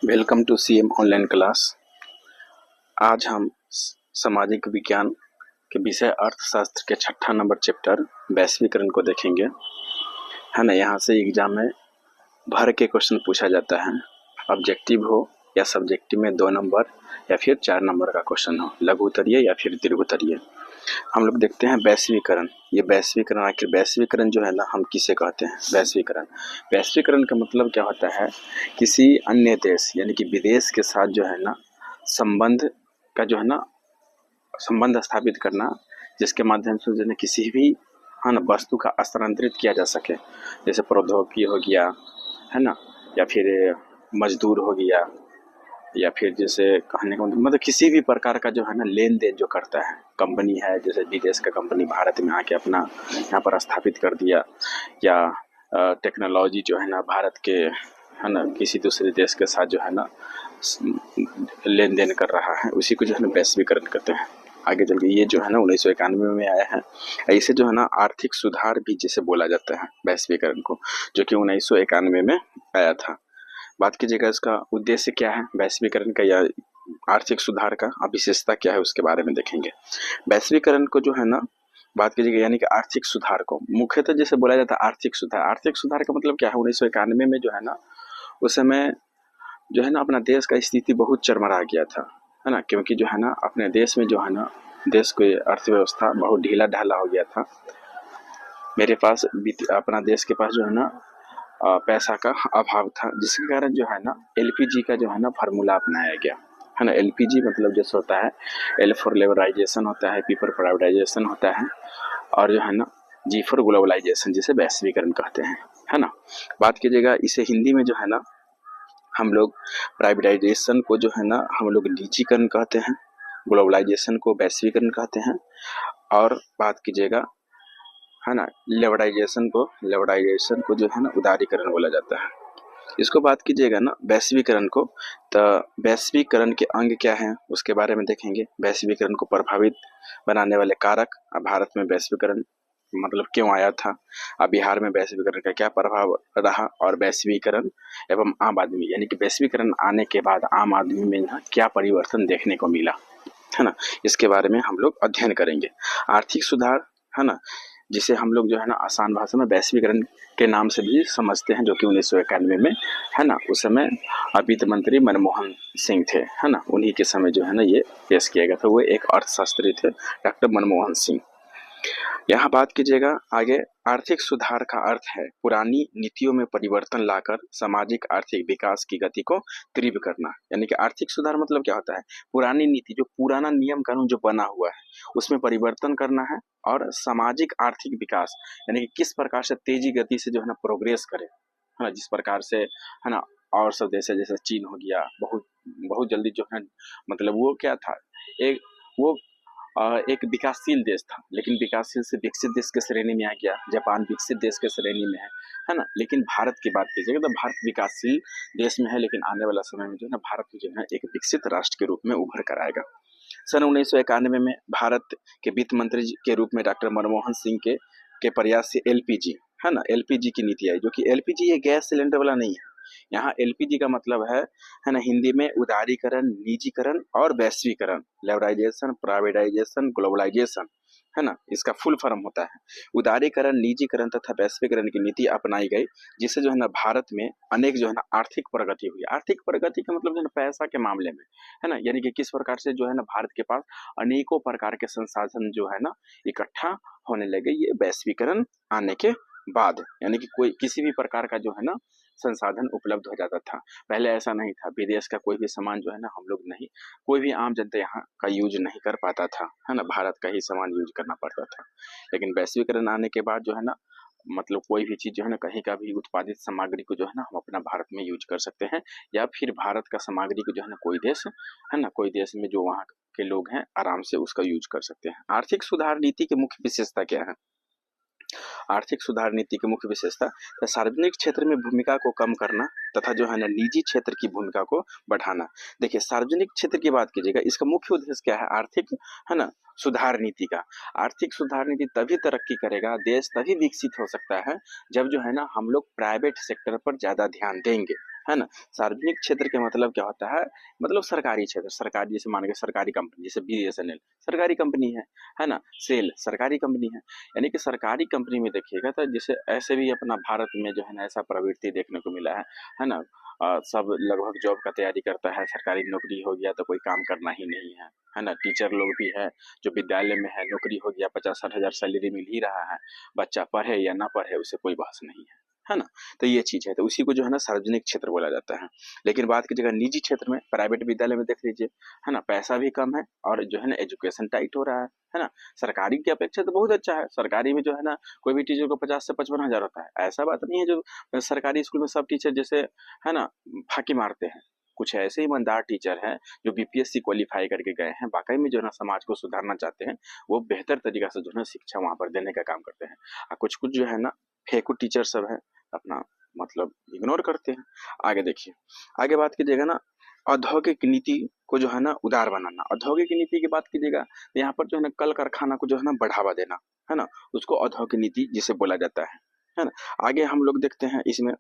Welcome to CM online class. आज हम सामाजिक विज्ञान के विषय अर्थशास्त्र के 6ठा नंबर चैप्टर वैश्वीकरण को देखेंगे, है ना। यहाँ से एग्जाम में भर के क्वेश्चन पूछा जाता है, ऑब्जेक्टिव हो या सब्जेक्टिव में 2 नंबर या फिर 4 नंबर का क्वेश्चन हो, लघु उत्तरीय या फिर दीर्घ उत्तरीय। हम लोग देखते हैं वैश्वीकरण। ये वैश्वीकरण, आखिर वैश्वीकरण जो है ना, हम किसे कहते हैं? वैश्वीकरण का मतलब क्या होता है? किसी अन्य देश यानी कि विदेश के साथ जो है ना संबंध का जो है ना संबंध स्थापित करना, जिसके माध्यम से जो है किसी भी है ना वस्तु का स्थानांतरित किया जा सके। जैसे प्रौद्योगिकी हो गया, है ना, या फिर मजदूर हो गया, या फिर जैसे कहने का मतलब किसी भी प्रकार का जो है ना लेन देन जो करता है। कंपनी है, जैसे विदेश का कंपनी भारत में आके अपना यहाँ पर स्थापित कर दिया, या टेक्नोलॉजी जो है ना भारत के है ना किसी दूसरे देश के साथ जो है ना लेन देन कर रहा है, उसी को जो है ना वैश्वीकरण कहते हैं। आगे चल के ये जो है ना 1991 में आया है। ऐसे जो है ना आर्थिक सुधार भी जिसे बोला जाता है वैश्वीकरण को, जो कि 1991 में आया था। बात कीजिएगा इसका उद्देश्य क्या है वैश्वीकरण का, या आर्थिक सुधार का विशेषता क्या है, उसके बारे में देखेंगे। वैश्वीकरण को जो है ना बात कीजिएगा यानी कि आर्थिक सुधार को मुख्यतः जैसे बोला जाता है आर्थिक सुधार का मतलब क्या है? 1991 में जो है ना उस समय जो है ना अपना देश का स्थिति बहुत चरमरा गया था, है ना, क्योंकि जो है ना अपने देश में जो है ना देश की अर्थव्यवस्था बहुत ढीला ढाला हो गया था। मेरे पास अपना देश के पास जो है ना पैसा का अभाव था, जिसके कारण जो है ना एलपीजी का जो है ना फार्मूला अपनाया गया, है ना। एलपीजी मतलब जैसे होता है एल फॉर लेबराइजेशन होता है, पी फॉर प्राइवेटाइजेशन होता है, और जो है ना जी फॉर ग्लोबलाइजेशन, जिसे वैश्वीकरण कहते हैं, है ना। बात कीजिएगा इसे हिंदी में जो है ना हम लोग प्राइवेटाइजेशन को जो है ना हम लोग निजीकरण कहते हैं, ग्लोबलाइजेशन को वैश्वीकरण कहते हैं, और बात कीजिएगा है ना लेबराइजेशन को जो है ना उदारीकरण बोला जाता है। इसको बात कीजिएगा ना वैश्वीकरण को, तो वैश्वीकरण के अंग क्या हैं उसके बारे में देखेंगे। वैश्वीकरण को प्रभावित बनाने वाले कारक, भारत में वैश्वीकरण मतलब क्यों आया था, बिहार में वैश्वीकरण का क्या प्रभाव रहा, और वैश्वीकरण एवं आम आदमी यानी कि वैश्वीकरण आने के बाद आम आदमी में ना क्या परिवर्तन देखने को मिला, है ना, इसके बारे में हम लोग अध्ययन करेंगे। आर्थिक सुधार, है ना, जिसे हम लोग जो है ना आसान भाषा में वैश्वीकरण के नाम से भी समझते हैं, जो कि 1991 में, है ना, उस समय वित्त मंत्री मनमोहन सिंह थे, है ना, उन्हीं के समय जो है ना ये पेश किया गया था। वो एक अर्थशास्त्री थे, डॉक्टर मनमोहन सिंह। यहाँ बात कीजिएगा आगे, आर्थिक सुधार का अर्थ है पुरानी नीतियों में परिवर्तन लाकर सामाजिक आर्थिक विकास की गति को तीव्र करना। यानी कि आर्थिक सुधार मतलब क्या होता है? पुरानी नीति, जो पुराना नियम कानून जो बना हुआ है उसमें परिवर्तन करना है, और सामाजिक आर्थिक विकास यानी कि किस प्रकार से तेजी गति से जो है ना प्रोग्रेस करे, है ना, जिस प्रकार से, है ना, और सब देश जैसे चीन हो गया, बहुत बहुत जल्दी जो है मतलब वो क्या था, एक वो एक विकासशील देश था, लेकिन विकासशील से विकसित देश के श्रेणी में आ गया। जापान विकसित देश के श्रेणी में है ना। लेकिन भारत की बात कीजिएगा तो भारत विकासशील देश में है, लेकिन आने वाला समय में जो है ना भारत जो है एक विकसित राष्ट्र के रूप में उभर कर आएगा। सन 1991 में भारत के वित्त मंत्री के रूप में डॉक्टर मनमोहन सिंह के प्रयास से एलपीजी, है ना, एलपीजी की नीति आई, जो कि एलपीजी ये गैस सिलेंडर वाला नहीं है। यहाँ एलपीजी का मतलब है ना हिंदी में उदारीकरण, निजीकरण और वैश्वीकरण, लेबराइजेशन, प्राइवेटाइजेशन, ग्लोबलाइजेशन, है ना, इसका फुल फॉर्म होता है। उदारीकरण, निजीकरण तथा वैश्वीकरण की नीति अपनाई गई, जिससे जो है ना भारत में अनेक जो है ना आर्थिक प्रगति हुई। आर्थिक प्रगति का मतलब जो है ना पैसा के मामले में, है ना, यानी कि किस प्रकार से जो है ना भारत के पास अनेकों प्रकार के संसाधन जो है ना इकट्ठा होने लगे, ये वैश्वीकरण आने के बाद, यानी कि कोई किसी भी प्रकार का जो है ना संसाधन उपलब्ध हो जाता था। पहले ऐसा नहीं था, विदेश का कोई भी सामान जो है ना हम लोग नहीं, कोई भी आम जनता यहाँ का यूज नहीं कर पाता था, है ना, भारत का ही सामान यूज करना पड़ता था। लेकिन वैश्वीकरण आने के बाद जो है ना मतलब कोई भी चीज जो है ना कहीं का भी उत्पादित सामग्री को जो है ना हम अपना भारत में यूज कर सकते हैं, या फिर भारत का सामग्री को जो है ना कोई देश, है ना, कोई देश में जो वहाँ के लोग हैं आराम से उसका यूज कर सकते हैं। आर्थिक सुधार नीति की मुख्य विशेषता क्या है? आर्थिक सुधार नीति की मुख्य विशेषता सार्वजनिक क्षेत्र में भूमिका को कम करना तथा जो है ना निजी क्षेत्र की भूमिका को बढ़ाना। देखिए सार्वजनिक क्षेत्र की बात कीजिएगा, इसका मुख्य उद्देश्य क्या है? आर्थिक, है ना, सुधार नीति का। आर्थिक सुधार नीति तभी तरक्की करेगा, देश तभी विकसित हो सकता है जब जो है ना हम लोग प्राइवेट सेक्टर पर ज्यादा ध्यान देंगे, है ना। सार्वजनिक क्षेत्र के मतलब क्या होता है, मतलब सरकारी क्षेत्र, सरकारी जैसे मान के सरकारी कंपनी, जैसे BSNL सरकारी कंपनी है ना। सेल सरकारी कंपनी है। यानी कि सरकारी कंपनी में देखिएगा तो जैसे ऐसे भी अपना भारत में जो है ना ऐसा प्रवृत्ति देखने को मिला है ना। सब लगभग जॉब का तैयारी करता है, सरकारी नौकरी हो गया तो कोई काम करना ही नहीं है ना। टीचर लोग भी है जो विद्यालय में है, नौकरी हो गया 50-60 हजार सैलरी मिल ही रहा है, बच्चा पढ़े या ना पढ़े उससे कोई बहस नहीं है ना। तो ये चीज है, तो उसी को जो है ना सार्वजनिक क्षेत्र बोला जाता है। लेकिन बात की जगह निजी क्षेत्र में, प्राइवेट विद्यालय में देख लीजिए, है ना, पैसा भी कम है और जो है ना एजुकेशन टाइट हो रहा है ना। सरकारी की अपेक्षा तो बहुत अच्छा है, सरकारी में जो है ना कोई भी टीचर को 50 से 55 हजार होता है, ऐसा बात नहीं है जो सरकारी स्कूल में सब टीचर जैसे है ना फांकी मारते हैं। कुछ ऐसे ईमानदार टीचर हैं जो BPSC क्वालिफाई करके गए हैं, वाकई में जो है ना समाज को सुधारना चाहते हैं, वो बेहतर तरीका से जो है ना शिक्षा वहां पर देने का काम करते हैं। और कुछ कुछ जो है ना फेकू टीचर सब है, अपना मतलब इग्नोर करते हैं। आगे देखिए, आगे बात कीजिएगा ना औद्योगिक नीति को जो है ना उदार बनाना। औद्योगिक नीति की बात कीजिएगा तो यहाँ पर जो है ना कल कारखाना को जो है ना बढ़ावा देना, है ना, उसको औद्योगिक नीति जिसे बोला जाता है ना। आगे हम लोग देखते हैं इसमें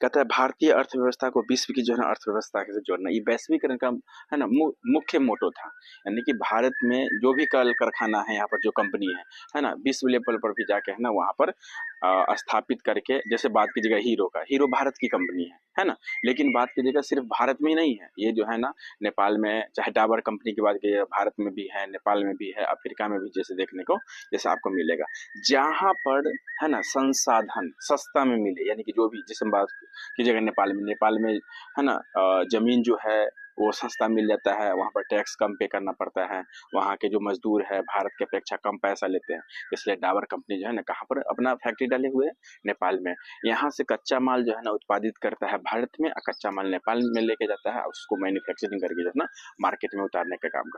कहता है भारतीय अर्थव्यवस्था को विश्व की जो है ना अर्थव्यवस्था से जोड़ना। ये वैश्वीकरण का है ना मुख्य मोटो था। यानी कि भारत में जो भी कल कारखाना है, यहाँ पर जो कंपनी है ना, विश्व लेवल पर भी जाके है ना वहाँ पर स्थापित करके, जैसे बात कीजिएगा हीरो का, हीरो भारत की कंपनी है ना। लेकिन बात कीजिएगा सिर्फ भारत में ही नहीं है, ये जो है ना नेपाल में, चाहे डाबर कंपनी की बात कीजिए, भारत में भी है, नेपाल में भी है, अफ्रीका में भी जैसे देखने को जैसे आपको मिलेगा। जहाँ पर है ना संसाधन सस्ता में मिले, यानी कि जो भी जैसे बात कीजिएगा नेपाल में है ना जमीन जो है वो सस्ता मिल जाता है, वहाँ पर टैक्स कम पे करना पड़ता है, वहाँ के जो मजदूर है भारत के अपेक्षा कम पैसा लेते हैं। इसलिए डाबर कंपनी जो है ना कहाँ पर अपना फैक्ट्री डाले हुए है, नेपाल में। यहाँ से कच्चा माल जो है ना उत्पादित करता है भारत में, और कच्चा माल नेपाल में लेके जाता है और उसको मैन्युफैक्चरिंग करके जो है ना मार्केट में उतारने का काम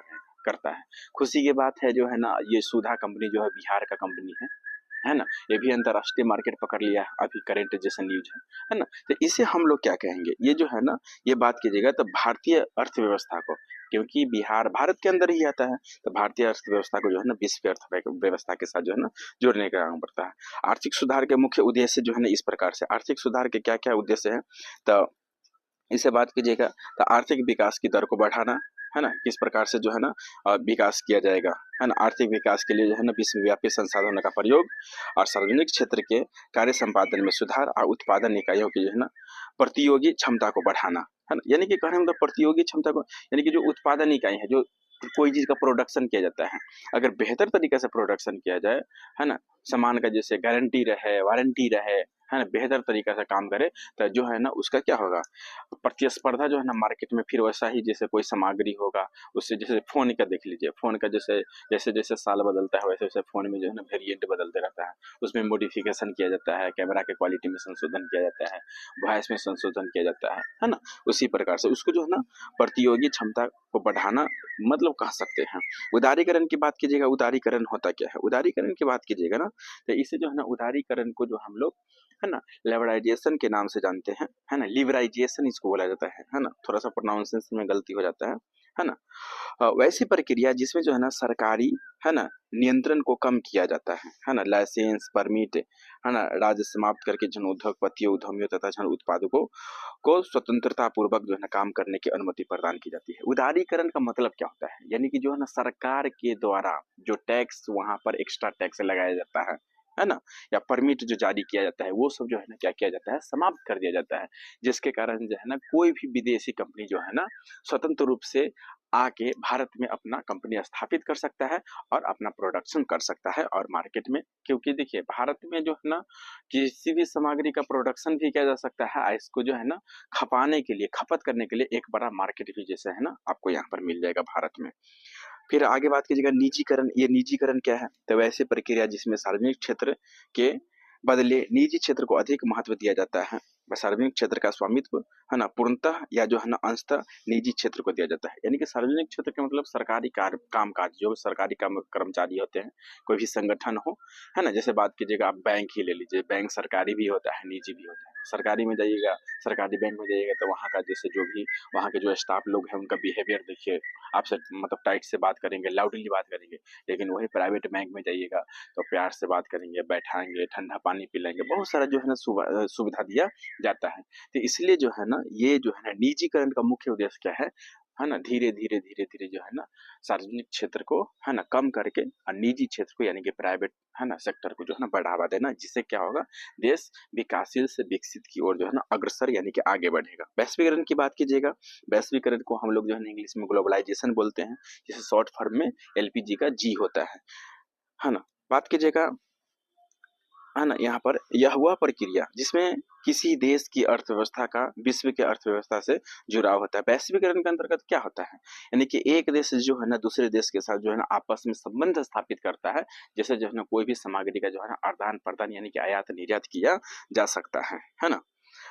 करता है। खुशी की बात है जो है ना ये सुधा कंपनी जो है बिहार का कंपनी है ना, ये भी अंतरराष्ट्रीय मार्केट पकड़ लिया है, अभी करंट जैसा न्यूज है ना। तो इसे हम लोग क्या कहेंगे, ये जो है ना ये बात कीजिएगा तो भारतीय अर्थव्यवस्था को, क्योंकि बिहार भारत के अंदर ही आता है, तो भारतीय अर्थव्यवस्था को जो है ना विश्व की अर्थव्यवस्था के साथ जो है ना जोड़ने का काम करता है। आर्थिक सुधार के मुख्य उद्देश्य जो है ना इस प्रकार से, आर्थिक सुधार के क्या क्या उद्देश्य है, तो इसे बात कीजिएगा तो आर्थिक विकास की दर को बढ़ाना, है ना, किस प्रकार से जो है ना विकास किया जाएगा, है ना। आर्थिक विकास के लिए जो है ना विश्वव्यापी संसाधनों का प्रयोग, और सार्वजनिक क्षेत्र के कार्य संपादन में सुधार, और उत्पादन इकाइयों की जो है ना प्रतियोगी क्षमता को बढ़ाना, है ना। यानी कि कहने मतलब प्रतियोगी क्षमता को, यानी कि जो उत्पादन इकाई है, जो कोई चीज का प्रोडक्शन किया जाता है, अगर बेहतर तरीके से प्रोडक्शन किया जाए, है ना, सामान का जैसे गारंटी रहे, वारंटी रहे, है ना, बेहतर तरीके से काम करे, तो जो है ना उसका क्या होगा, प्रतिस्पर्धा जो है ना मार्केट में फिर वैसा ही जैसे कोई सामग्री होगा उससे, जैसे फोन का देख लीजिए, फोन का जैसे जैसे जैसे साल बदलता है वैसे वैसे फोन में जो है ना वेरिएंट बदलते रहता है, उसमें मॉडिफिकेशन किया जाता है, कैमरा के क्वालिटी में संशोधन किया जाता है, वॉइस में संशोधन किया जाता है ना। उसी प्रकार से उसको जो है ना प्रतियोगी क्षमता को बढ़ाना मतलब कह सकते हैं। उदारीकरण की बात कीजिएगा, उदारीकरण होता क्या है, उदारीकरण की बात कीजिएगा ना तो इसे जो है ना उदारीकरण को जो हम लोग है ना लेवराइजेशन के नाम से जानते हैं, है ना, लिबराइजेशन इसको बोला जाता है ना, थोड़ा सा प्रोनाउंसिएशन में गलती हो जाता है ना। वैसी प्रक्रिया जिसमें जो है ना सरकारी है ना नियंत्रण को कम किया जाता है ना, लाइसेंस परमिट है ना राज्य समाप्त करके जन उद्योगपतियों उद्यमियों तथा जन उत्पादकों को स्वतंत्रता पूर्वक जो है ना काम करने की अनुमति प्रदान की जाती है। उदारीकरण का मतलब क्या होता है, यानी कि जो है ना सरकार के द्वारा जो टैक्स वहां पर एक्स्ट्रा टैक्स लगाया जाता है ना, या परमिट जो जारी किया जाता है वो सब जो है ना क्या किया जाता है, समाप्त कर दिया जाता है। जिसके कारण जो है ना कोई भी विदेशी कंपनी जो है ना स्वतंत्र रूप से आके भारत में अपना कंपनी स्थापित कर सकता है और अपना प्रोडक्शन कर सकता है और मार्केट में, क्योंकि देखिए भारत में जो है ना किसी भी सामग्री का प्रोडक्शन भी किया जा सकता है, इसको जो है ना खपाने के लिए, खपत करने के लिए एक बड़ा मार्केट भी जैसे है ना आपको यहाँ पर मिल जाएगा भारत में। फिर आगे बात कीजिएगा निजीकरण, ये निजीकरण क्या है, तो वैसे प्रक्रिया जिसमें सार्वजनिक क्षेत्र के बदले निजी क्षेत्र को अधिक महत्व दिया जाता है। सार्वजनिक क्षेत्र का स्वामित्व है ना पूर्णतः या जो है ना अंशतः निजी क्षेत्र को दिया जाता है। यानी कि सार्वजनिक क्षेत्र का मतलब सरकारी कामकाज, जो सरकारी कर्मचारी होते हैं, कोई भी संगठन हो, है ना, जैसे बात कीजिएगा आप बैंक ही ले लीजिए, बैंक सरकारी भी होता है निजी भी होता है। सरकारी में जाइएगा, सरकारी बैंक में जाइएगा तो वहाँ का जैसे जो भी वहाँ के जो स्टाफ लोग हैं उनका बिहेवियर देखिए, आपसे मतलब टाइट से बात करेंगे, लाउडली बात करेंगे। लेकिन वही प्राइवेट बैंक में जाइएगा तो प्यार से बात करेंगे, बैठाएंगे, ठंडा पानी पिलाएंगे, बहुत सारा जो है ना सुविधा दिया जाता है। तो इसलिए जो है ना ये जो है ना निजीकरण का मुख्य उद्देश्य क्या है ना, धीरे धीरे धीरे धीरे जो है ना सार्वजनिक क्षेत्र को है ना कम करके और निजी क्षेत्र को यानी कि प्राइवेट है ना सेक्टर को जो है ना बढ़ावा देना, जिससे क्या होगा, देश विकासशील से विकसित की ओर जो है ना अग्रसर यानी कि आगे बढ़ेगा। वैश्वीकरण की बात कीजिएगा, वैश्वीकरण को हम लोग जो है ना इंग्लिश में ग्लोबलाइजेशन बोलते हैं, जिसे शॉर्ट फॉर्म में एलपीजी का जी होता है ना। बात कीजिएगा है ना, यहाँ पर यह हुआ प्रक्रिया जिसमें किसी देश की अर्थव्यवस्था का विश्व की अर्थव्यवस्था से जुड़ाव होता है। वैश्वीकरण के अंतर्गत क्या होता है, यानी कि एक देश जो है ना दूसरे देश के साथ जो है ना आपस में संबंध स्थापित करता है, जैसे जो है ना कोई भी सामग्री का जो है ना आदान प्रदान यानी कि आयात निर्यात किया जा सकता है ना।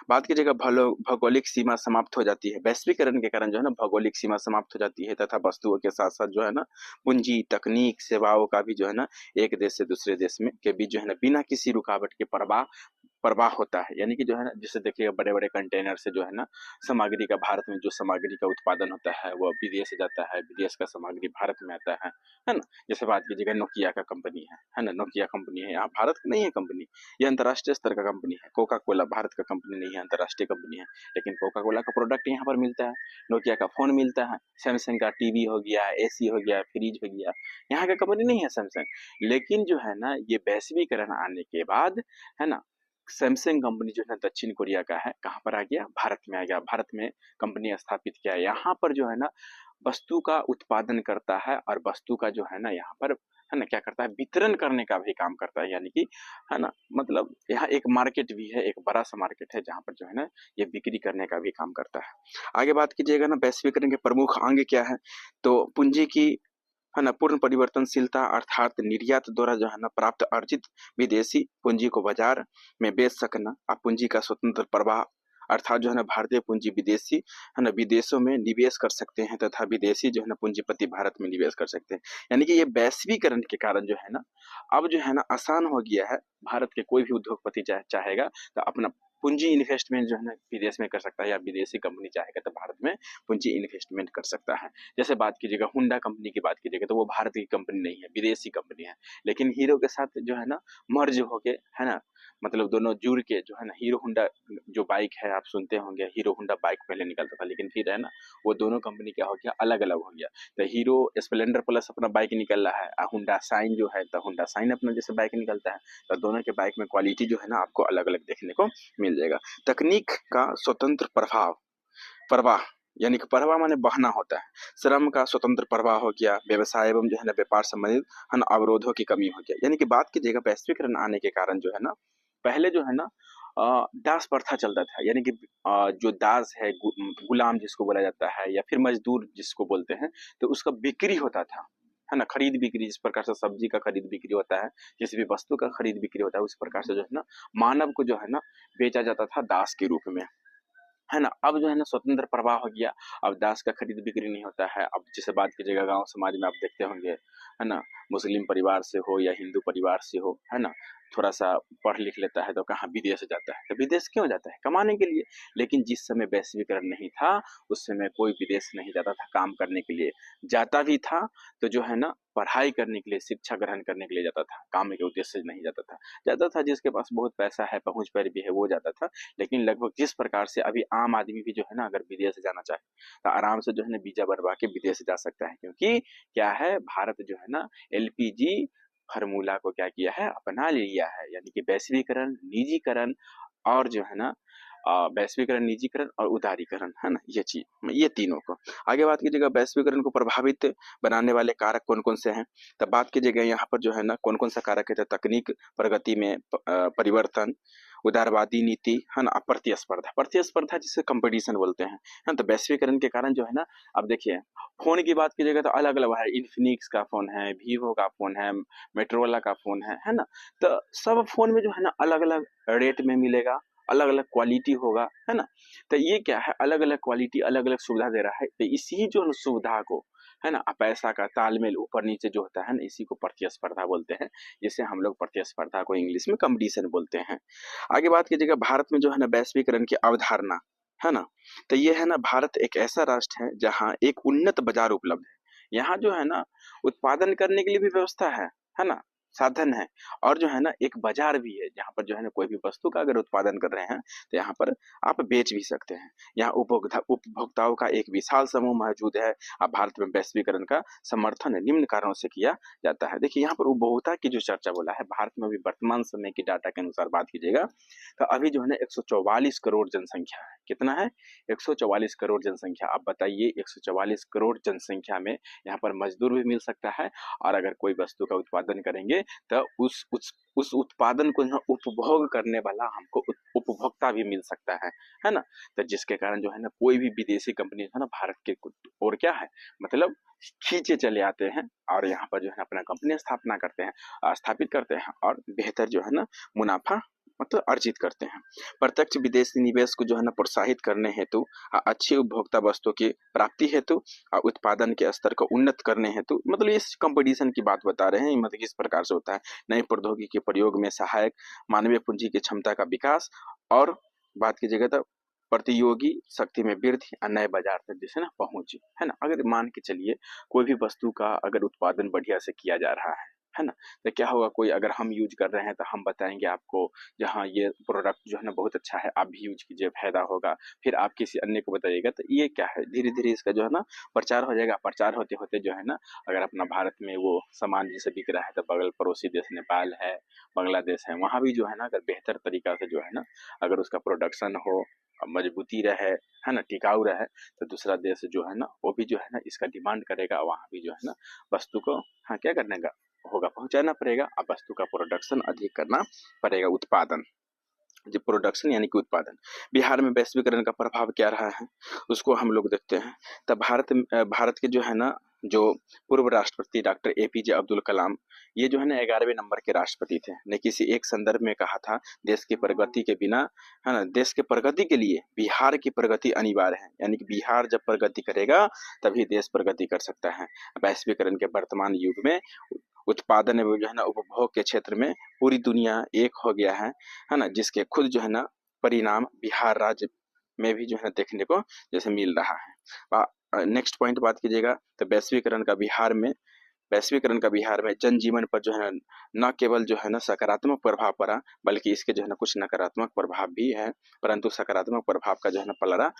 बात कीजिएगा भौगोलिक सीमा समाप्त हो जाती है, वैश्वीकरण के कारण जो है ना भौगोलिक सीमा समाप्त हो जाती है तथा वस्तुओं के साथ साथ जो है ना पूंजी, तकनीक, सेवाओं का भी जो है ना एक देश से दूसरे देश में के बीच जो है ना बिना किसी रुकावट के प्रवाह प्रवाह होता है। यानी कि जो है ना जैसे देखिए बड़े बड़े कंटेनर से जो है ना सामग्री का भारत में जो सामग्री का उत्पादन होता है वो विदेश जाता है, विदेश का सामग्री भारत में आता है ना। जैसे बात कीजिएगा नोकिया का कंपनी है ना, नोकिया कंपनी है, यहाँ भारत की नहीं है कंपनी, ये अंतर्राष्ट्रीय स्तर का कंपनी है। कोका कोला भारत का कंपनी नहीं है, अंतर्राष्ट्रीय कंपनी है, लेकिन कोका कोला का प्रोडक्ट यहाँ पर मिलता है, नोकिया का फोन मिलता है, सैमसंग का टीवी हो गया, एसी हो गया, फ्रिज हो गया, यहाँ का कंपनी नहीं है सैमसंग। लेकिन जो है ना ये वैश्वीकरण आने के बाद है ना सैमसंग कंपनी जो है दक्षिण कोरिया का है, कहाँ पर आ गया, भारत में आ गया, भारत में कंपनी स्थापित किया। यहाँ पर जो है ना वस्तु का उत्पादन करता है और वस्तु का जो है ना यहाँ पर है ना क्या करता है, वितरण करने का भी काम करता है। यानी कि है ना मतलब यहाँ एक मार्केट भी है, एक बड़ा सा मार्केट है जहाँ पर जो है ना ये बिक्री करने का भी काम करता है। आगे बात कीजिएगा ना वैश्वीकरण के प्रमुख अंग क्या है, तो पूंजी की है ना पूर्ण परिवर्तनशीलता, अर्थात निर्यात द्वारा जो है ना प्राप्त अर्जित विदेशी पूंजी को बाजार में बेच सकना, और पूंजी का स्वतंत्र प्रवाह, अर्थात जो है ना भारतीय पूंजी विदेशी है ना विदेशों में निवेश कर सकते हैं तथा विदेशी जो है ना पूंजीपति भारत में निवेश कर सकते हैं। यानी कि ये वैश्वीकरण के कारण जो है ना अब जो है ना आसान हो गया है, भारत के कोई भी उद्योगपति चाहेगा तो अपना पूंजी इन्वेस्टमेंट जो है ना विदेश में कर सकता है, या विदेशी कंपनी चाहेगा तो भारत में पूंजी इन्वेस्टमेंट कर सकता है। जैसे बात कीजिएगा होंडा कंपनी की बात कीजिएगा तो वो भारत की कंपनी नहीं है, विदेशी कंपनी है, लेकिन हीरो के साथ जो है ना मर्ज होके है ना मतलब दोनों जुड़ के जो है ना हीरो होंडा जो बाइक है आप सुनते होंगे, हीरो होंडा बाइक पहले निकलता था, लेकिन फिर है ना वो दोनों कंपनी क्या हो गया, अलग अलग हो गया। तो हीरो स्प्लेंडर प्लस अपना बाइक निकल रहा है, और होंडा साइन जो है तो होंडा साइन अपना जैसे बाइक निकलता है, तो दोनों के बाइक में क्वालिटी जो है ना आपको अलग अलग देखने को मिल जाएगा। तकनीक का स्वतंत्र प्रवाह यानी कि प्रवाह माने बहना होता है, श्रम का स्वतंत्र प्रवाह हो गया, व्यवसाय एवं जो है ना व्यापार संबंधित है ना अवरोधों की कमी हो गया। यानी कि बात कीजिएगा वैश्वीकरण आने के कारण जो है ना पहले जो है ना दास प्रथा चलता था, यानी कि जो दास है गुलाम जिसको बोला जाता है या फिर मजदूर जिसको बोलते हैं, तो उसका बिक्री होता था है ना, खरीद बिक्री, जिस प्रकार से सब्जी का खरीद बिक्री होता है, किसी भी वस्तु का खरीद बिक्री होता है, उस प्रकार से जो है ना मानव को जो है ना बेचा जाता था दास के रूप में है ना। अब जो है ना स्वतंत्र प्रवाह हो गया, अब दास का खरीद बिक्री नहीं होता है। अब जैसे बात कीजिएगा गांव समाज में आप देखते होंगे है ना, मुस्लिम परिवार से हो या हिंदू परिवार से हो है ना, थोड़ा सा पढ़ लिख लेता है तो कहाँ विदेश जाता है, तो विदेश क्यों जाता है, कमाने के लिए। लेकिन जिस समय वैश्वीकरण नहीं था उस समय कोई विदेश नहीं जाता था काम करने के लिए, जाता भी था तो जो है ना पढ़ाई करने के लिए, शिक्षा ग्रहण करने के लिए जाता था, काम के उद्देश्य से नहीं जाता था। जाता था जिसके पास बहुत पैसा है, पहुंच पर भी है, वो जाता था। लेकिन लगभग जिस प्रकार से अभी आम आदमी भी जो है ना अगर विदेश जाना चाहे तो आराम से जो है ना वीजा बनवा के विदेश जा सकता है, क्योंकि क्या है भारत जो है ना एलपीजी फार्मूला को क्या किया है, अपना लिया है। यानी कि वैश्वीकरण, निजीकरण और जो है ना वैश्वीकरण, निजीकरण और उदारीकरण है ना, ये चीज, ये तीनों को। आगे बात कीजिएगा वैश्वीकरण को प्रभावित बनाने वाले कारक कौन कौन से हैं, तब बात कीजिएगा यहाँ पर जो है ना कौन कौन सा कारक है, तो तकनीक प्रगति में परिवर्तन, उदारवादी नीति है ना, प्रतिस्पर्धा, प्रतिस्पर्धा जिसे कंपटीशन बोलते हैं है ना। तो वैश्वीकरण के कारण जो है ना अब देखिए फोन की बात कीजिएगा तो अलग अलग है, इन्फिनिक्स का फोन है, वीवो का फोन है, मेट्रोला का फोन है ना। तो सब फोन में जो है ना अलग अलग रेट में मिलेगा, अलग अलग क्वालिटी होगा है ना। तो ये क्या है, अलग अलग क्वालिटी, अलग अलग सुविधा दे रहा है। तो इसी जो सुविधा को है ना। पैसा का तालमेल ऊपर नीचे जो होता है ना, इसी को प्रतिस्पर्धा बोलते हैं, जिसे हम लोग प्रतिस्पर्धा को इंग्लिश में कंपटीशन बोलते हैं। आगे बात कीजिएगा, भारत में जो है ना वैश्वीकरण की अवधारणा, है ना। तो ये है ना, भारत एक ऐसा राष्ट्र है जहाँ एक उन्नत बाजार उपलब्ध है। यहाँ जो है ना उत्पादन करने के लिए भी व्यवस्था है ना, साधन है, और जो है ना एक बाजार भी है जहाँ पर जो है ना कोई भी वस्तु का अगर उत्पादन कर रहे हैं तो यहाँ पर आप बेच भी सकते हैं। यहाँ उपभोक्ताओं का एक विशाल समूह मौजूद है। अब भारत में वैश्वीकरण का समर्थन निम्न कारणों से किया जाता है। देखिए यहाँ पर उपभोक्ता की जो चर्चा बोला है, भारत में अभी वर्तमान समय की डाटा के अनुसार बात कीजिएगा तो अभी जो है ना 144 करोड़ जनसंख्या है। कितना है? 144 करोड़ जनसंख्या। अब बताइए 144 करोड़ जनसंख्या में यहाँ पर मजदूर भी मिल सकता है, और अगर कोई वस्तु का उत्पादन करेंगे तो उस उत्पादन को उपभोग करने वाला हमको उपभोक्ता भी मिल सकता है ना। तो जिसके कारण जो है ना कोई भी विदेशी कंपनी है ना भारत के और क्या है मतलब खींचे चले आते हैं, और यहाँ पर जो है अपना कंपनी स्थापित करते हैं, और बेहतर जो है ना मुनाफा मतलब अर्जित करते हैं। प्रत्यक्ष विदेशी निवेश को जो है ना प्रोत्साहित करने हेतु, अच्छी उपभोक्ता वस्तु की प्राप्ति हेतु, उत्पादन के स्तर को उन्नत करने हेतु, मतलब इस कंपटीशन की बात बता रहे हैं, मतलब किस प्रकार से होता है। नई प्रौद्योगिकी के प्रयोग में सहायक, मानवीय पूंजी की क्षमता का विकास, और बात कीजिएगा तो प्रतियोगी शक्ति में वृद्धि और नए बाजार तक जैसे ना पहुंची, है ना। अगर मान के चलिए कोई भी वस्तु का अगर उत्पादन बढ़िया से किया जा रहा है ना, तो क्या होगा, कोई अगर हम यूज कर रहे हैं तो हम बताएंगे आपको जहाँ ये प्रोडक्ट जो है ना बहुत अच्छा है, आप भी यूज कीजिए, फायदा होगा। फिर आप किसी अन्य को बताइएगा, तो ये क्या है, धीरे धीरे इसका जो है ना प्रचार हो जाएगा। प्रचार होते होते जो है ना, अगर अपना भारत में वो सामान जैसे बिक रहा है तो बगल पड़ोसी देश नेपाल है, बांग्लादेश है, वहाँ भी जो है ना अगर बेहतर तरीका से जो है ना अगर उसका प्रोडक्शन हो, मजबूती रहे, है ना, टिकाऊ रहे, तो दूसरा देश जो है ना वो भी जो है ना इसका डिमांड करेगा, वहाँ भी जो है ना वस्तु को हाँ क्या करने का होगा, पहुंचाना पड़ेगा, अब वस्तु का प्रोडक्शन अधिक करना पड़ेगा, उत्पादन, जो प्रोडक्शन यानी कि उत्पादन। बिहार में वैश्वीकरण का प्रभाव क्या रहा है उसको हम लोग देखते हैं। तब भारत के जो है ना जो पूर्व राष्ट्रपति डॉक्टर एपीजे अब्दुल कलाम, ये जो है ना 11वें नंबर के राष्ट्रपति थे, ने किसी एक संदर्भ में कहा था, देश की प्रगति के बिना, है ना, देश के प्रगति के लिए बिहार की प्रगति अनिवार्य है, यानी कि बिहार जब प्रगति करेगा तभी देश प्रगति कर सकता है। वैश्वीकरण के वर्तमान युग में उत्पादन एवं जो है ना उपभोग के क्षेत्र में पूरी दुनिया एक हो गया है ना, जिसके खुद जो है ना परिणाम बिहार राज्य में भी जो है देखने को जैसे मिल रहा है। नेक्स्ट पॉइंट बात कीजिएगा तो वैश्वीकरण का बिहार में जनजीवन पर जो है न केवल जो है ना सकारात्मक प्रभाव पड़ा, बल्कि इसके जो है ना कुछ नकारात्मक प्रभाव भी है, परंतु सकारात्मक प्रभाव का जो है ना पलड़ा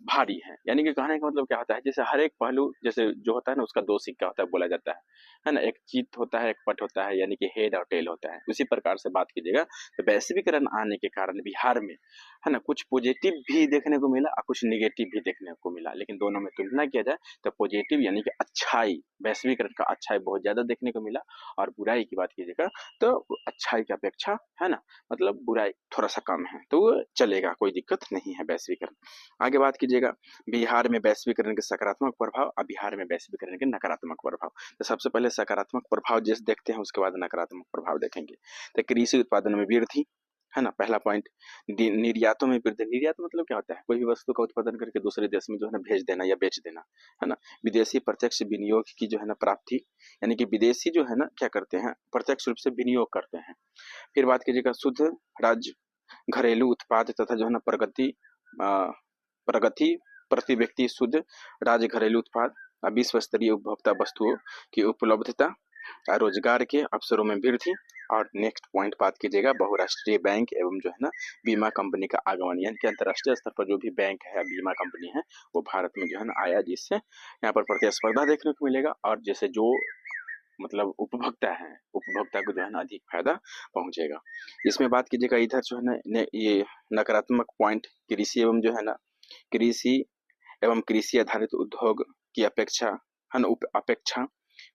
भारी है। यानी कि कहने का मतलब क्या होता है, जैसे हर एक पहलू जैसे जो होता है ना उसका दो सिक्का होता है बोला जाता है ना, एक चित होता है, एक पट होता है, यानी कि हेड और टेल होता है। उसी प्रकार से बात कीजिएगा तो वैश्वीकरण आने के कारण बिहार में, है ना, कुछ पॉजिटिव भी देखने को मिला और कुछ निगेटिव भी देखने को मिला, लेकिन दोनों में तुलना किया जाए तो पॉजिटिव यानी कि अच्छाई, वैश्वीकरण का अच्छाई बहुत ज्यादा देखने को मिला, और बुराई की बात कीजिएगा तो अच्छाई की अपेक्षा, है ना, मतलब बुराई थोड़ा सा कम है, तो चलेगा, कोई दिक्कत नहीं है वैश्वीकरण। आगे बात कीजिएगा बिहार में वैश्वीकरण के सकारात्मक प्रभाव और बिहार में वैश्वीकरण के नकारात्मक प्रभाव। तो सबसे पहले सकारात्मक प्रभाव जैसे देखते हैं, उसके बाद नकारात्मक प्रभाव देखेंगे। तो कृषि उत्पादन में वृद्धि, है ना, पहला पॉइंट। निर्यातों में वृद्धि, निर्यात मतलब क्या होता है, कोई भी वस्तु का उत्पादन करके दूसरे देश में जो है ना भेज देना या बेच देना, है ना। विदेशी प्रत्यक्ष विनियोग की जो है ना प्राप्ति, यानी कि विदेशी जो है ना क्या करते हैं, प्रत्यक्ष रूप से विनियोग करते हैं। फिर बात कीजिएगा शुद्ध राज्य घरेलू उत्पाद तथा जो है ना प्रगति प्रति व्यक्ति शुद्ध राज्य घरेलू उत्पाद, विश्व स्तरीय उपभोक्ता वस्तुओं की उपलब्धता, रोजगार के अवसरों में वृद्धि। और नेक्स्ट पॉइंट बात कीजिएगा बहुराष्ट्रीय बैंक एवं जो है ना बीमा कंपनी का आगमन, यानी कि अंतर्राष्ट्रीय स्तर पर जो भी बैंक है, बीमा कंपनी है, वो भारत में जो है ना आया, जिससे यहाँ पर प्रतिस्पर्धा देखने को मिलेगा, और जैसे जो मतलब उपभोक्ता को जो है ना अधिक फायदा पहुंचेगा। इसमें बात कीजिएगा इधर जो है ना ये नकारात्मक पॉइंट, कृषि एवं जो है ना कृषि एवं कृषि आधारित उद्योग की अपेक्षा, है ना, अपेक्षा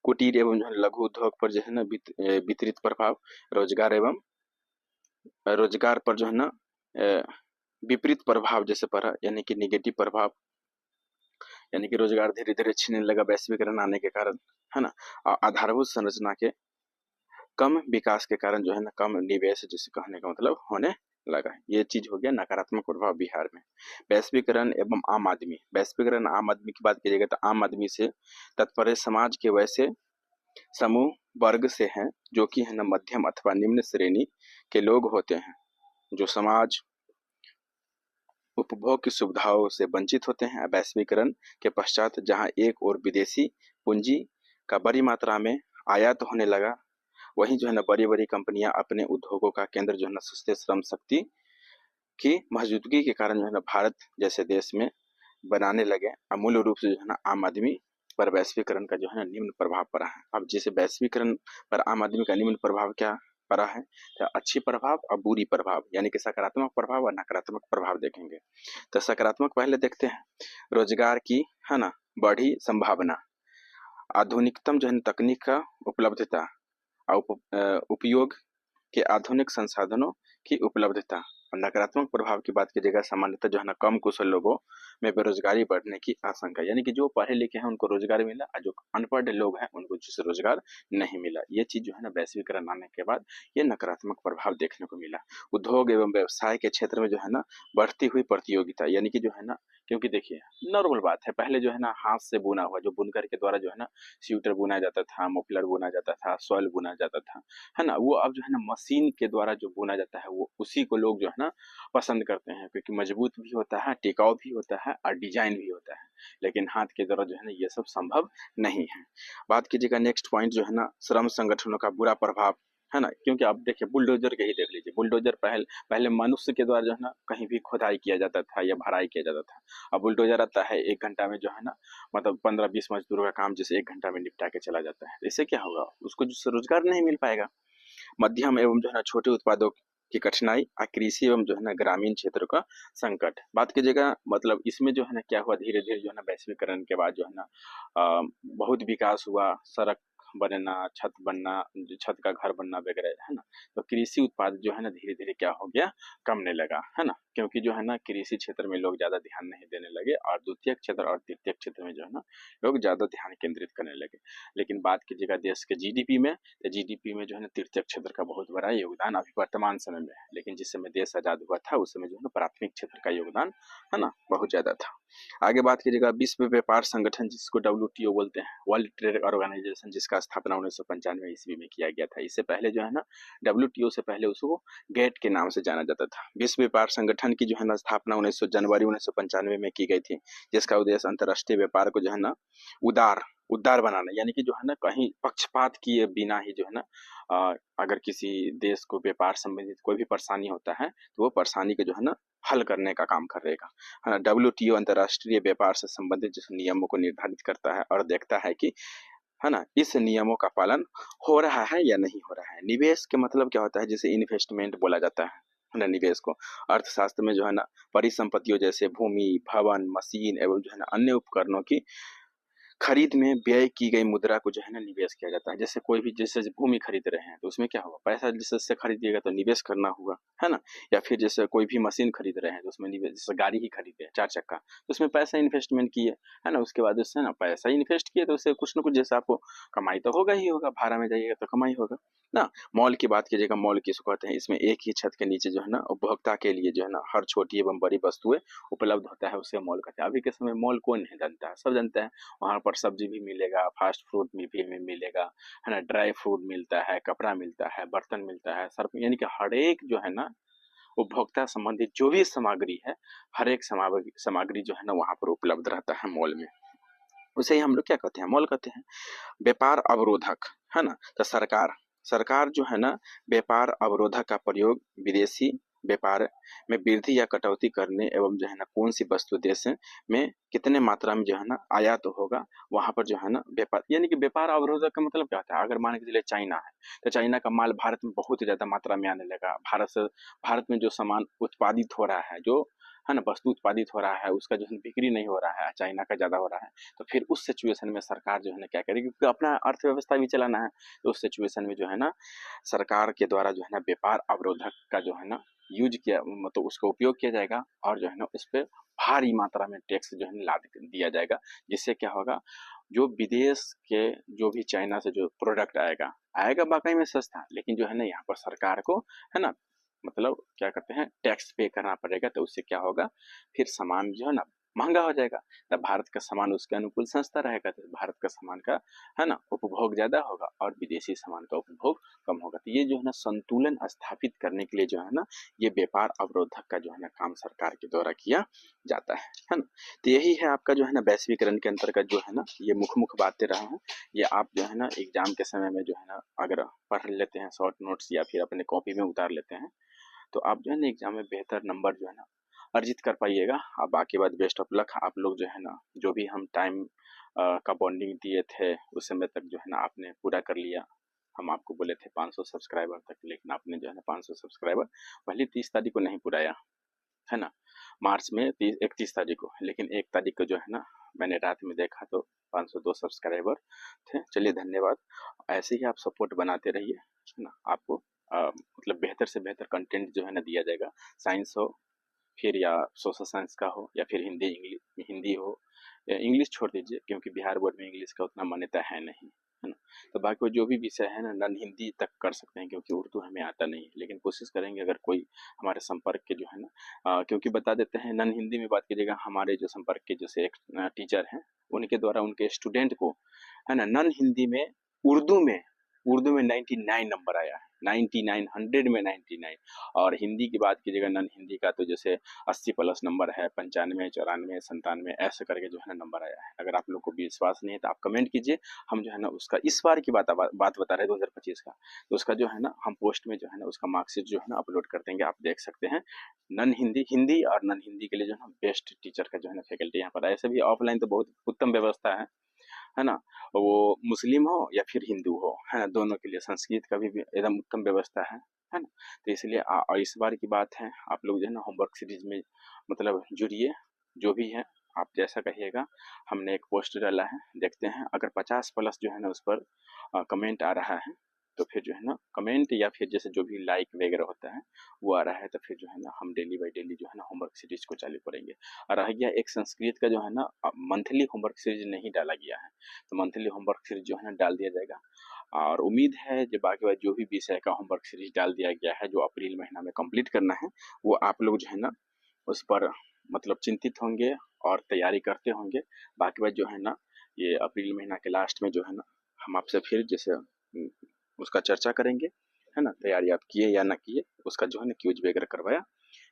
कुटीर एवं जो है लघु उद्योग पर जो है ना वितरित प्रभाव, रोजगार पर जो है ना विपरीत प्रभाव जैसे पड़ा, यानी कि निगेटिव प्रभाव, यानी कि रोजगार धीरे धीरे छीनने लगा वैश्वीकरण आने के कारण, है ना। आधारभूत संरचना के कम विकास के कारण जो है ना कम निवेश, जिसे कहने का मतलब होने लगा। ये चीज हो गया नकारात्मक प्रभाव बिहार में। वैश्वीकरण एवं आम आदमी। वैश्वीकरण आम आदमी की बात कीजिएगा तो आम आदमी से तात्पर्य समाज के वैसे समूह वर्ग से हैं जो कि है ना मध्यम अथवा निम्न श्रेणी के लोग होते हैं, जो समाज उपभोग की सुविधाओं से वंचित होते हैं। वैश्वीकरण के पश्चात जहां एक और विदेशी पूंजी का बड़ी मात्रा में आयात होने लगा, वहीं जो है ना बड़ी बड़ी कंपनियां अपने उद्योगों का केंद्र जो है ना सस्ते श्रम शक्ति की मौजूदगी के कारण जो है ना भारत जैसे देश में बनाने लगे। अमूल्य रूप से जो है ना आम आदमी पर वैश्वीकरण का जो है ना निम्न प्रभाव पड़ा है। अब जैसे वैश्वीकरण पर आम आदमी का निम्न प्रभाव क्या पड़ा है, तो अच्छी प्रभाव और बुरी प्रभाव, यानी कि सकारात्मक प्रभाव और नकारात्मक प्रभाव देखेंगे। तो सकारात्मक पहले देखते हैं। रोजगार की है ना बढ़ी संभावना, आधुनिकतम जो है तकनीक का उपलब्धता और उपयोग के आधुनिक संसाधनों की उपलब्धता। और नकारात्मक प्रभाव की बात कीजिएगा, सामान्यतः जो है ना कम कुशल लोगों में बेरोजगारी बढ़ने की आशंका, यानी कि जो पढ़े लिखे हैं उनको रोजगार मिला और जो अनपढ़ लोग हैं उनको जिसे रोजगार नहीं मिला। ये चीज जो है ना वैश्वीकरण आने के बाद ये नकारात्मक प्रभाव देखने को मिला। उद्योग एवं व्यवसाय के क्षेत्र में जो है ना बढ़ती हुई प्रतियोगिता, यानी कि जो है ना, क्योंकि देखिए नॉर्मल बात है, पहले जो है ना हाथ से बुना हुआ जो बुनकर के द्वारा जो है ना स्वेटर बुना जाता था, मफलर बुना जाता था, शॉल बुना जाता था, है ना, वो अब जो है ना मशीन के द्वारा जो बुना जाता है वो उसी को लोग जो है ना पसंद करते हैं, क्योंकि मजबूत भी होता है, टिकाऊ भी होता है और डिजाइन भी होता है। लेकिन हाथ के द्वारा जो है ना ये सब संभव नहीं है। बात कीजिएगा नेक्स्ट पॉइंट जो है ना श्रम संगठनों का बुरा प्रभाव, है ना, क्योंकि आप देखिए बुलडोजर के ही देख लीजिए। बुलडोजर पहले मनुष्य के द्वारा जो है ना कहीं भी खुदाई किया जाता था या भराई किया जाता था। अब बुलडोजर आता है 1 घंटा में जो है ना, मतलब 15-20 मजदूरों का काम जैसे 1 घंटा में निपटा के चला जाता है। इससे क्या होगा, उसको जो रोजगार नहीं मिल पाएगा। मध्यम एवं जो है ना छोटे उत्पादों की कठिनाई और कृषि एवं जो है ना ग्रामीण क्षेत्रों का संकट। बात कीजिएगा मतलब इसमें जो है ना क्या हुआ, धीरे धीरे जो है ना वैश्वीकरण के बाद जो है ना बहुत विकास हुआ, सड़क बनना, छत बनना, छत का घर बनना वगैरह, है ना। तो कृषि उत्पाद जो है ना धीरे धीरे क्या हो गया, कमने लगा, है ना, क्योंकि जो है ना कृषि क्षेत्र में लोग ज्यादा ध्यान नहीं देने लगे और द्वितीय क्षेत्र और तृतीय क्षेत्र में जो है ना लोग ज्यादा ध्यान केंद्रित करने लगे। लेकिन बात कीजिएगा देश के जीडीपी में, तो जीडीपी में जो है ना तृतीय क्षेत्र का बहुत बड़ा योगदान अभी वर्तमान समय में है। लेकिन जिस समय देश आजाद हुआ था उस समय जो है ना प्राथमिक क्षेत्र का योगदान, है ना, बहुत ज्यादा था। आगे बात कीजिएगा विश्व व्यापार संगठन, जिसको डब्ल्यूटीओ बोलते हैं, वर्ल्ड ट्रेड ऑर्गेनाइजेशन, जिसका स्थापना 1995 ईस्वी में किया गया था। इससे पहले जो है ना डब्ल्यूटीओ से पहले उसको गेट के नाम से जाना जाता था। विश्व व्यापार संगठन की जो है ना स्थापना 19 जनवरी 1995 में की गई थी, जिसका उद्देश्य अंतर्राष्ट्रीय व्यापार को जो है ना उदार उदार बनाना, यानी कि जो है ना कहीं पक्षपात किए बिना ही जो है ना अगर किसी देश को व्यापार संबंधित कोई भी परेशानी होता है तो वो परेशानी को जो है ना हल करने का काम करेगा, है ना। डब्ल्यूटीओ अंतर्राष्ट्रीय व्यापार से संबंधित जिस नियमों को निर्धारित करता है और देखता है कि, है ना, इस नियमों का पालन हो रहा है या नहीं हो रहा है। निवेश के मतलब क्या होता है, जिसे इन्वेस्टमेंट बोला जाता है ना। निवेश को अर्थशास्त्र में जो है ना परिसंपत्तियों जैसे भूमि, भवन, मशीन एवं जो है ना अन्य उपकरणों की खरीद में व्यय की गई मुद्रा को जो है ना निवेश किया जाता है। जैसे कोई भी जैसे भूमि खरीद रहे हैं तो उसमें क्या होगा, पैसा जिससे खरीदिएगा तो निवेश करना होगा, है ना। या फिर जैसे कोई भी मशीन खरीद रहे हैं तो उसमें निवेश, जैसे गाड़ी ही खरीदे हैं 4 चक्का, तो उसमें पैसा इन्वेस्टमेंट किए, है ना। उसके बाद उससे ना पैसा इन्वेस्ट किए तो उससे कुछ ना कुछ जैसे आपको कमाई तो होगा ही होगा, भाड़ा में जाइएगा तो कमाई होगा ना। मॉल की बात कीजिएगा, मॉल किसको कहते हैं, इसमें एक ही छत के नीचे जो है ना उपभोक्ता के लिए जो है ना हर छोटी एवं बड़ी वस्तुएं उपलब्ध होता है, उसे मॉल कहते हैं। अभी के समय मॉल कौन नहीं जानता है, सब जानते हैं। वहां पर सब्जी भी मिलेगा, फास्ट फूड भी मिलेगा, है ना, ड्राई फ्रूट मिलता है, कपड़ा मिलता है, बर्तन मिलता है, सर्फ, यानी कि हर एक जो है ना उपभोक्ता संबंधित जो भी सामग्री है, हर एक सामग्री जो है ना वहां पर उपलब्ध रहता है मॉल में। उसे ही हम लोग क्या कहते हैं, मॉल कहते हैं। व्यापार अवरोधक, है ना, तो सरकार सरकार जो है ना व्यापार अवरोधक का प्रयोग विदेशी व्यापार में वृद्धि या कटौती करने एवं जो है ना कौन सी वस्तु देश में कितने मात्रा में जो है ना आयात होगा वहां पर जो है ना व्यापार, यानी कि व्यापार अवरोधक का मतलब क्या होता है। अगर मान के चलिए चाइना है तो चाइना का माल भारत में बहुत ही ज्यादा मात्रा में आने लगा, भारत में जो सामान उत्पादित हो रहा है, जो है ना वस्तु उत्पादित हो रहा है उसका जो है बिक्री नहीं हो रहा है, चाइना का ज्यादा हो रहा है। तो फिर उस सिचुएशन में सरकार जो है ना क्या करेगी, क्योंकि अपना अर्थव्यवस्था भी चलाना है। तो उस सिचुएशन में जो है ना सरकार के द्वारा जो है ना व्यापार अवरोधक का जो है ना यूज किया, मतलब उसका उपयोग किया जाएगा और जो है ना उस पर भारी मात्रा में टैक्स जो है ना लाद दिया जाएगा। जिससे क्या होगा, जो विदेश के जो भी चाइना से जो प्रोडक्ट आएगा आएगा वाकई में सस्ता, लेकिन जो है ना यहाँ पर सरकार को, है ना, मतलब क्या करते हैं, टैक्स पे करना पड़ेगा, तो उससे क्या होगा, फिर सामान जो है ना महंगा हो जाएगा। तब भारत का सामान उसके अनुकूल सस्ता रहेगा, तो भारत का सामान का है ना उपभोग ज्यादा होगा और विदेशी सामान का उपभोग कम होगा। तो ये जो है ना संतुलन स्थापित करने के लिए जो है ना ये व्यापार अवरोधक का जो है ना काम सरकार के द्वारा किया जाता है ना। तो यही है आपका जो है ना वैश्वीकरण के अंतर्गत जो है ना ये मुख्य बातें रहा हूँ। ये आप जो है ना एग्जाम के समय में जो है ना अगर पढ़ लेते हैं शॉर्ट नोट्स या फिर अपने कॉपी में उतार लेते हैं, तो आप जो है ना एग्जाम में बेहतर नंबर जो है ना अर्जित कर पाइएगा। अब बाकी बात बेस्ट ऑफ लक। आप लोग जो है ना जो भी हम टाइम का बॉन्डिंग दिए थे उस समय तक जो है ना आपने पूरा कर लिया। हम आपको बोले थे 500 सब्सक्राइबर तक, लेकिन आपने जो है ना 500 सब्सक्राइबर पहले 30 तारीख को नहीं पुराया, है ना, मार्च में 31 तारीख को। लेकिन 1 तारीख को जो है ना मैंने रात में देखा तो 502 सब्सक्राइबर थे। चलिए धन्यवाद। ऐसे ही आप सपोर्ट बनाते रहिए, है ना। आपको मतलब बेहतर से बेहतर कंटेंट जो है ना दिया जाएगा। साइंस हो फिर या सोशल साइंस का हो या फिर हिंदी हो या इंग्लिश छोड़ दीजिए, क्योंकि बिहार बोर्ड में इंग्लिश का उतना मान्यता है नहीं, है ना। तो बाकी जो भी विषय है ना नन हिंदी तक कर सकते हैं, क्योंकि उर्दू हमें आता नहीं है, लेकिन कोशिश करेंगे अगर कोई हमारे संपर्क के जो है ना क्योंकि बता देते हैं नन हिंदी में बात कीजिएगा। हमारे जो संपर्क के जैसे एक टीचर हैं उनके द्वारा उनके स्टूडेंट को है ना नन हिंदी में उर्दू में उर्दू में 99 नंबर आया है। 99 100 में 99। और हिंदी की बात कीजिएगा नन हिंदी का तो जैसे 80 प्लस नंबर है, 95 94 97 ऐसे करके जो है ना नंबर आया है। अगर आप लोग को विश्वास नहीं है तो आप कमेंट कीजिए। हम जो है ना उसका इस बार की बात बता रहे हैं 2025 का, तो उसका जो है ना हम पोस्ट में जो है ना उसका मार्कशीट जो है ना अपलोड कर देंगे, आप देख सकते हैं। नन हिंदी हिंदी और नन हिंदी के लिए जो है ना बेस्ट टीचर का जो है ना फैकल्टी यहाँ पर है। ऐसे भी ऑफलाइन तो बहुत उत्तम व्यवस्था है ना। वो मुस्लिम हो या फिर हिंदू हो, है ना, दोनों के लिए संस्कृत का भी एकदम उत्तम व्यवस्था है ना। तो इसलिए और इस बार की बात है आप लोग जो है ना होमवर्क सीरीज में मतलब जुड़िए। जो भी है आप जैसा कहिएगा। हमने एक पोस्ट डाला है, देखते हैं अगर 50 प्लस जो है ना उस पर कमेंट आ रहा है तो फिर जो है ना कमेंट या फिर जैसे जो भी लाइक वगैरह होता है वो आ रहा है, तो फिर जो है ना हम डेली बाई डेली जो है ना होमवर्क सीरीज को चालू करेंगे। और रह गया एक संस्कृत का जो है ना मंथली होमवर्क सीरीज नहीं डाला गया है, तो मंथली होमवर्क सीरीज जो है ना डाल दिया जाएगा। और उम्मीद है जो बाकी बात जो भी विषय का होमवर्क सीरीज डाल दिया गया है जो अप्रैल महीना में कंप्लीट करना है, वो आप लोग जो है ना उस पर मतलब चिंतित होंगे और तैयारी करते होंगे। बाकी बात जो है ना ये अप्रैल महीना के लास्ट में जो है ना हम आपसे फिर जैसे उसका चर्चा करेंगे, है ना। तैयारी आप किए या ना किए उसका जो है ना क्यूज वगैरह करवाया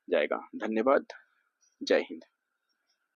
जाएगा। धन्यवाद। जय हिंद।